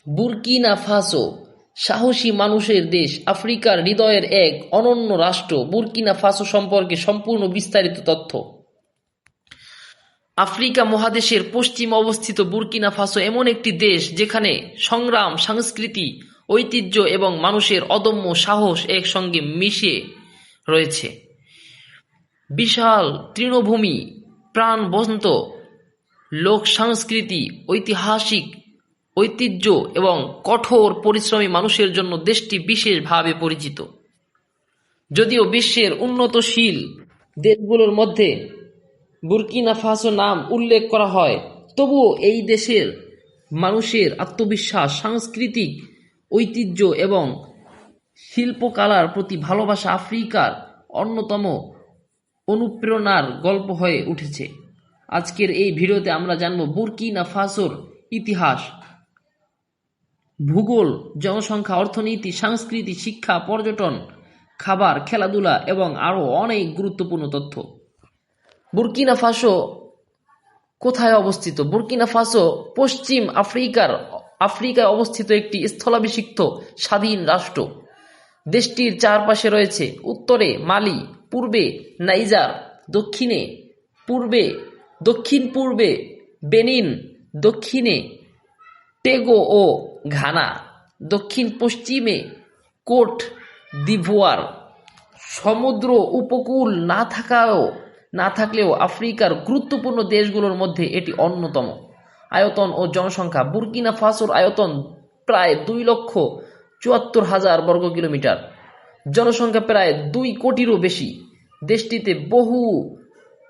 Burkina Faso সাহসী মানুষের দেশ, আফ্রিকার হৃদয়ের এক অনন্য রাষ্ট্র। বুরকিনা ফাসো সম্পর্কে সম্পূর্ণ বিস্তারিত তথ্য। আফ্রিকা মহাদেশের পশ্চিমে অবস্থিত বুরকিনা ফাসো এমন একটি দেশ যেখানে সংগ্রাম, সংস্কৃতি, ঐতিহ্য এবং মানুষের অদম্য সাহস একসঙ্গে মিশে রয়েছে। বিশাল তৃণভূমি, প্রাণবন্ত লোক সংস্কৃতি, ঐতিহাসিক ঐতিহ্য এবং কঠোর পরিশ্রমী মানুষের জন্য দেশটি বিশেষভাবে পরিচিত। যদিও বিশ্বের উন্নতশীল দেশগুলোর মধ্যে বুরকিনা ফাসো নাম উল্লেখ করা হয়, তবুও এই দেশের মানুষের আত্মবিশ্বাস, সাংস্কৃতিক ঐতিহ্য এবং শিল্পকলার প্রতি ভালোবাসা আফ্রিকার অন্যতম অনুপ্রেরণার গল্প হয়ে উঠেছে। আজকের এই ভিডিওতে আমরা জানব বুরকিনা ফাসোর ইতিহাস, ভূগোল, জনসংখ্যা, অর্থনীতি, সংস্কৃতি, শিক্ষা, পর্যটন, খাবার, খেলাধুলা এবং আরও অনেক গুরুত্বপূর্ণ তথ্য। বুরকিনা ফাসো কোথায় অবস্থিত? বুরকিনা ফাসো পশ্চিম আফ্রিকায় অবস্থিত একটি স্থলাভিষিক্ত স্বাধীন রাষ্ট্র। দেশটির চারপাশে রয়েছে উত্তরে মালি, পূর্বে নাইজার, দক্ষিণ পূর্বে বেনিন, দক্ষিণে টোগো ও ঘানা, দক্ষিণ পশ্চিমে কোট দিভোয়ার। সমুদ্র উপকূল না থাকলেও আফ্রিকার গুরুত্বপূর্ণ দেশগুলোর মধ্যে এটি অন্যতম। আয়তন ও জনসংখ্যা। বুরকিনা ফাসোর আয়তন প্রায় 2,74,000 বর্গ কিলোমিটার। জনসংখ্যা প্রায় 2 কোটিরও বেশি। দেশটিতে বহু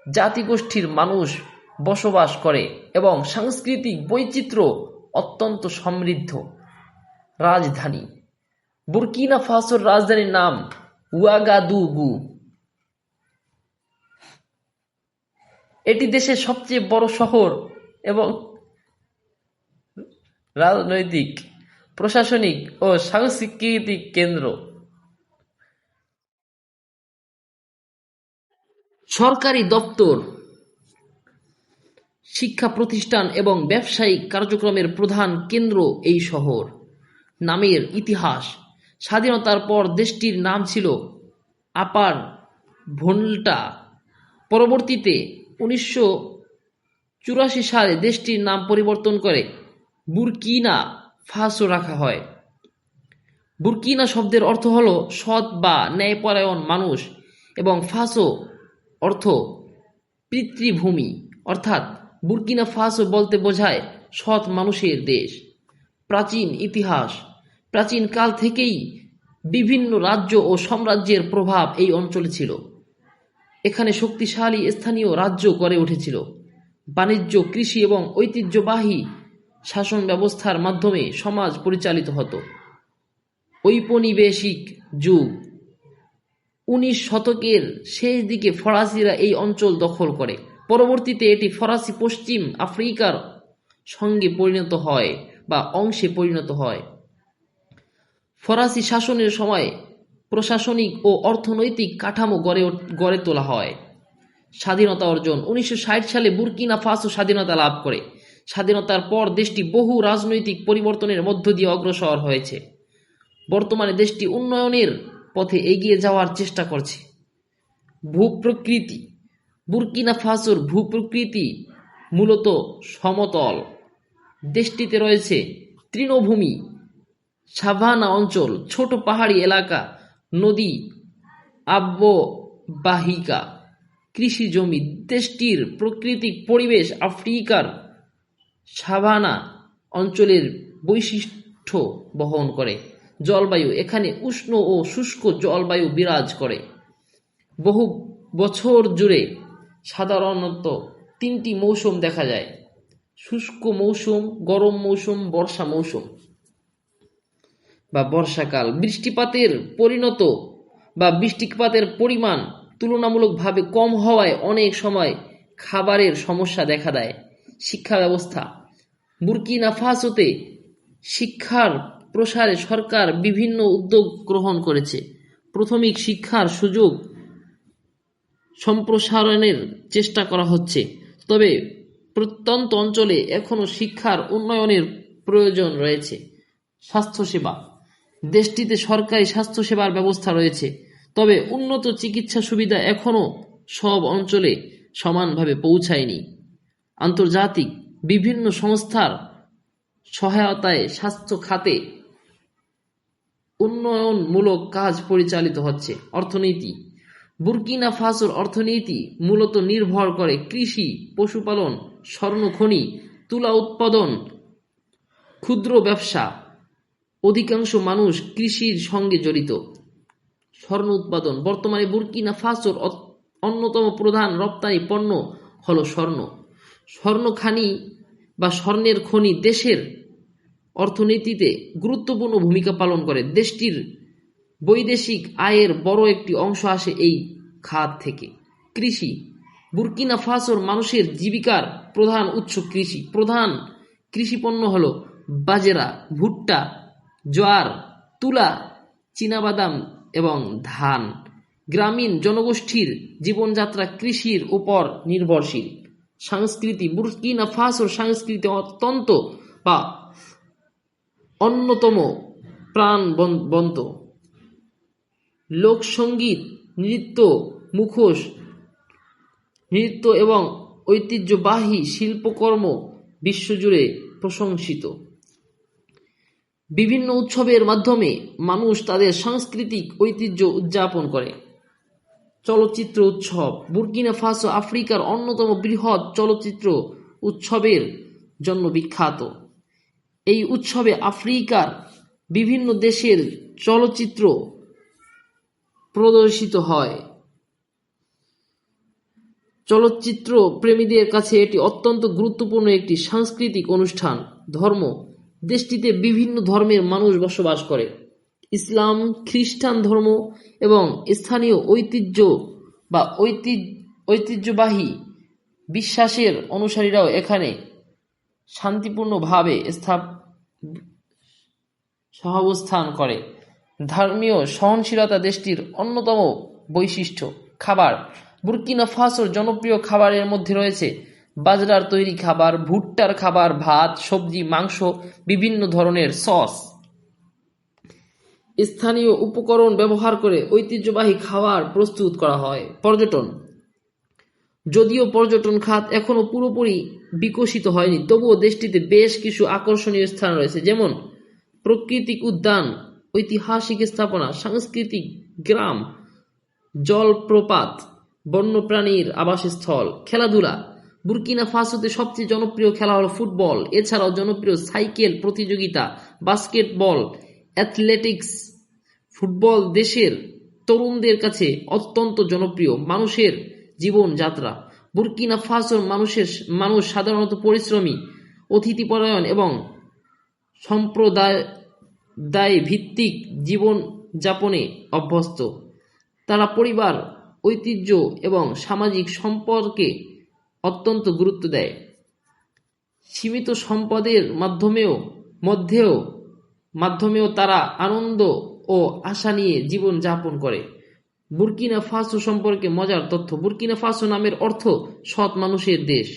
জাতিগোষ্ঠীর মানুষ বসবাস করে এবং সাংস্কৃতিক বৈচিত্র্য অত্যন্ত সমৃদ্ধ। রাজধানী। বুরকিনা ফাসোর রাজধানীর নাম ওয়াগাদুগু। এটি দেশের সবচেয়ে বড় শহর এবং রাজনৈতিক, প্রশাসনিক ও সাংস্কৃতিক কেন্দ্র। সরকারি দপ্তর, শিক্ষা প্রতিষ্ঠান এবং ব্যবসায়িক কার্যক্রমের প্রধান কেন্দ্র এই শহর। নামের ইতিহাস। স্বাধীনতার পর দেশটির নাম ছিল আপার ভোল্টা। পরবর্তীতে 1984 সালে দেশটির নাম পরিবর্তন করে বুরকিনা ফাসো রাখা হয়। বুরকিনা শব্দের অর্থ হল সৎ বা ন্যায়পরায়ণ মানুষ এবং ফাসো অর্থ পিতৃভূমি, অর্থাৎ বুরকিনা ফাসো বলতে বোঝায় সৎ মানুষের দেশ। প্রাচীন ইতিহাস। প্রাচীন কাল থেকেই বিভিন্ন রাজ্য ও সাম্রাজ্যের প্রভাব এই অঞ্চলে ছিল। এখানে শক্তিশালী স্থানীয় রাজ্য গড়ে উঠেছিল। বাণিজ্য, কৃষি এবং ঐতিহ্যবাহী শাসন ব্যবস্থার মাধ্যমে সমাজ পরিচালিত হতো। ঔপনিবেশিক যুগ। 19 শতকের শেষ দিকে ফরাসিরা এই অঞ্চল দখল করে। পরবর্তীতে এটি ফরাসি পশ্চিম আফ্রিকার অংশে পরিণত হয়। ফরাসি শাসনের সময় প্রশাসনিক ও অর্থনৈতিক কাঠামো গড়ে তোলা হয়। স্বাধীনতা অর্জন। 1960 সালে বুরকিনা ফাসো স্বাধীনতা লাভ করে। স্বাধীনতার পর দেশটি বহু রাজনৈতিক পরিবর্তনের মধ্য দিয়ে অগ্রসর হয়েছে। বর্তমানে দেশটি উন্নয়নের পথে এগিয়ে যাওয়ার চেষ্টা করছে। ভূপ্রকৃতি। বুরকিনা ফাসোর ভূপ্রকৃতি মূলত সমতল। দেশটিতে রয়েছে তৃণভূমি, সাভানা অঞ্চল, ছোট পাহাড়ি এলাকা, নদী অববাহিকা, কৃষি জমি। দেশটির প্রাকৃতিক পরিবেশ আফ্রিকার সাভানা অঞ্চলের বৈশিষ্ট্য বহন করে। জলবায়ু। এখানে উষ্ণ ও শুষ্ক জলবায়ু বিরাজ করে। বহু বছর জুড়ে সাধারণত 3টি মৌসুম দেখা যায়: শুষ্ক মৌসুম, গরম মৌসুম, বর্ষা মৌসুম বা বর্ষাকাল। বৃষ্টিপাতের পরিমাণ তুলনামূলকভাবে কম হওয়ায় অনেক সময় খাবারের সমস্যা দেখা দেয়। শিক্ষা ব্যবস্থা। বুরকিনা ফাসোতে শিক্ষার প্রসারে সরকার বিভিন্ন উদ্যোগ গ্রহণ করেছে। প্রাথমিক শিক্ষার সুযোগ সম্প্রসারণের চেষ্টা করা হচ্ছে, তবে প্রত্যন্ত অঞ্চলে এখনও শিক্ষার উন্নয়নের প্রয়োজন রয়েছে। স্বাস্থ্যসেবা। দেশটিতে সরকারি স্বাস্থ্যসেবার ব্যবস্থা রয়েছে, তবে উন্নত চিকিৎসা সুবিধা এখনও সব অঞ্চলে সমানভাবে পৌঁছায়নি। আন্তর্জাতিক বিভিন্ন সংস্থার সহায়তায় স্বাস্থ্য খাতে উন্নয়নমূলক কাজ পরিচালিত হচ্ছে। অর্থনীতি। বুর্কিনা ফাসোর অর্থনীতি মূলত নির্ভর করে কৃষি, পশুপালন, স্বর্ণ খনি, তুলা উৎপাদন, ক্ষুদ্র ব্যবসা। অধিকাংশ মানুষ কৃষির সঙ্গে জড়িত। স্বর্ণ উৎপাদন। বর্তমানে বুর্কিনা ফাসোর অন্যতম প্রধান রপ্তানি পণ্য হল স্বর্ণ। স্বর্ণ খানি বা স্বর্ণের খনি দেশের অর্থনীতিতে গুরুত্বপূর্ণ ভূমিকা পালন করে। দেশটির বৈদেশিক আয়ের বড় একটি অংশ আসে এই খাত থেকে। কৃষি। বুর্কিনা ফাসোর মানুষের জীবিকার প্রধান উৎস কৃষি। প্রধান কৃষিপণ্য হল বাজরা, ভুট্টা, জোয়ার, তুলা, চীনাবাদাম এবং ধান। গ্রামীণ জনগোষ্ঠীর জীবনযাত্রা কৃষির উপর নির্ভরশীল। সংস্কৃতি। বুর্কিনা ফাসোর সংস্কৃতি অত্যন্ত বা অন্যতম প্রাণবন্ত। লোকসঙ্গীত, নৃত্য, মুখোশ নৃত্য এবং ঐতিহ্যবাহী শিল্পকর্ম বিশ্বজুড়ে প্রশংসিত। বিভিন্ন উৎসবের মাধ্যমে মানুষ তাদের সাংস্কৃতিক ঐতিহ্য উদযাপন করে। চলচ্চিত্র উৎসব। বুর্কিনা ফাসো আফ্রিকার অন্যতম বৃহৎ চলচ্চিত্র উৎসবের জন্য বিখ্যাত। এই উৎসবে আফ্রিকার বিভিন্ন দেশের চলচ্চিত্র প্রদর্শিত হয়। চলচ্চিত্র প্রেমীদের কাছে এটি অত্যন্ত গুরুত্বপূর্ণ একটি সাংস্কৃতিক অনুষ্ঠান। ধর্ম। দেশটিতে বিভিন্ন ধর্মের মানুষ বসবাস করে। ইসলাম, খ্রিস্টান ধর্ম এবং স্থানীয় ঐতিহ্য বা ঐতিহ্যবাহী বিশ্বাসের অনুসারীরাও এখানে শান্তিপূর্ণভাবে সহাবস্থান করে। ধর্মীয় সহনশীলতা দেশটির অন্যতম বৈশিষ্ট্য। খাবার। বুর্কিনা ফাসোর জনপ্রিয় খাবারের মধ্যে রয়েছে বাজরার তৈরি খাবার, ভুট্টার খাবার, ভাত, সবজি, মাংস, বিভিন্ন ধরনের সস। স্থানীয় উপকরণ ব্যবহার করে ঐতিহ্যবাহী খাবার প্রস্তুত করা হয়। পর্যটন। যদিও পর্যটন খাত এখনো পুরোপুরি বিকশিত হয়নি, তবুও দেশটিতে বেশ কিছু আকর্ষণীয় স্থান রয়েছে, যেমন প্রাকৃতিক উদ্যান, ঐতিহাসিক স্থাপনা, সাংস্কৃতিক গ্রাম, জলপ্রপাত, বন্যপ্রাণীর আবাসস্থল। খেলাধুলা। বুর্কিনা ফাসোতে সবচেয়ে জনপ্রিয় খেলা হল ফুটবল। এছাড়াও জনপ্রিয় সাইকেল প্রতিযোগিতা, বাস্কেটবল, অ্যাথলেটিক্স। ফুটবল দেশের তরুণদের কাছে অত্যন্ত জনপ্রিয়। মানুষের জীবনযাত্রা। বুর্কিনা ফাসোর মানুষ সাধারণত পরিশ্রমী, অতিথিপরায়ণ এবং সম্প্রদায় ভিত্তিক জীবনযাপনে অভ্যস্ত। তারা পরিবার, ঐতিহ্য এবং সামাজিক সম্পর্কে অত্যন্ত গুরুত্ব দেয়। সীমিত সম্পদের মাধ্যমেও তারা আনন্দ ও আশা নিয়ে জীবন যাপন করে। বুর্কিনা ফাসো সম্পর্কে মজার তথ্য। বুর্কিনা ফাসো নামের অর্থ সৎ মানুষের দেশ।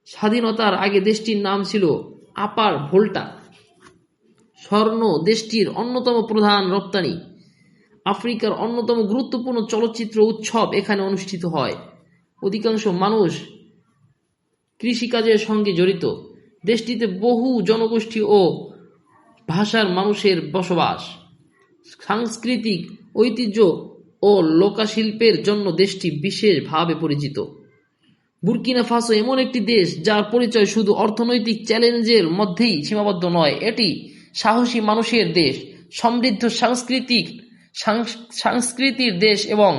স্বাধীনতার আগে দেশটির নাম ছিল আপার ভোল্টা। স্বর্ণ দেশটির অন্যতম প্রধান রপ্তানি। আফ্রিকার অন্যতম গুরুত্বপূর্ণ চলচ্চিত্র উৎসব এখানে অনুষ্ঠিত হয়। অধিকাংশ মানুষ কৃষিকাজের সঙ্গে জড়িত। দেশটিতে বহু জনগোষ্ঠী ও ভাষার মানুষের বসবাস। সাংস্কৃতিক ঐতিহ্য ও লোকশিল্পের জন্য দেশটি বিশেষভাবে পরিচিত। বুর্কিনা ফাসো এমন একটি দেশ যার পরিচয় শুধু অর্থনৈতিক চ্যালেঞ্জের মধ্যেই সীমাবদ্ধ নয়। এটি সাহসী মানুষের দেশ, সমৃদ্ধ সংস্কৃতির দেশ এবং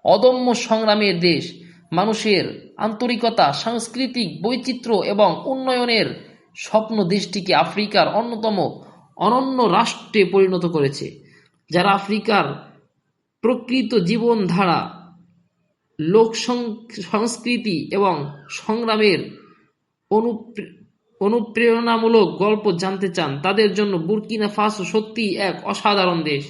অদম্য সংগ্রামের দেশ। মানুষের আন্তরিকতা, সাংস্কৃতিক বৈচিত্র্য এবং উন্নয়নের স্বপ্ন দেশটিকে আফ্রিকার অন্যতম অনন্য রাষ্ট্রে পরিণত করেছে, যারা আফ্রিকার প্রকৃত জীবনধারা, লোক সংস্কৃতি এবং সংগ্রামের অনুপ্রেরণামূলক গল্প জানতে চান, তাদের জন্য বুর্কিনা ফাসো সত্যিই এক অসাধারণ দেশ।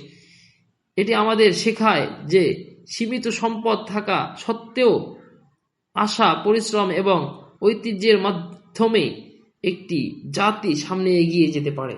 এটি আমাদের শেখায় যে সীমিত সম্পদ থাকা সত্ত্বেও আশা, পরিশ্রম এবং ঐতিহ্যের মাধ্যমে একটি জাতি সামনে এগিয়ে যেতে পারে।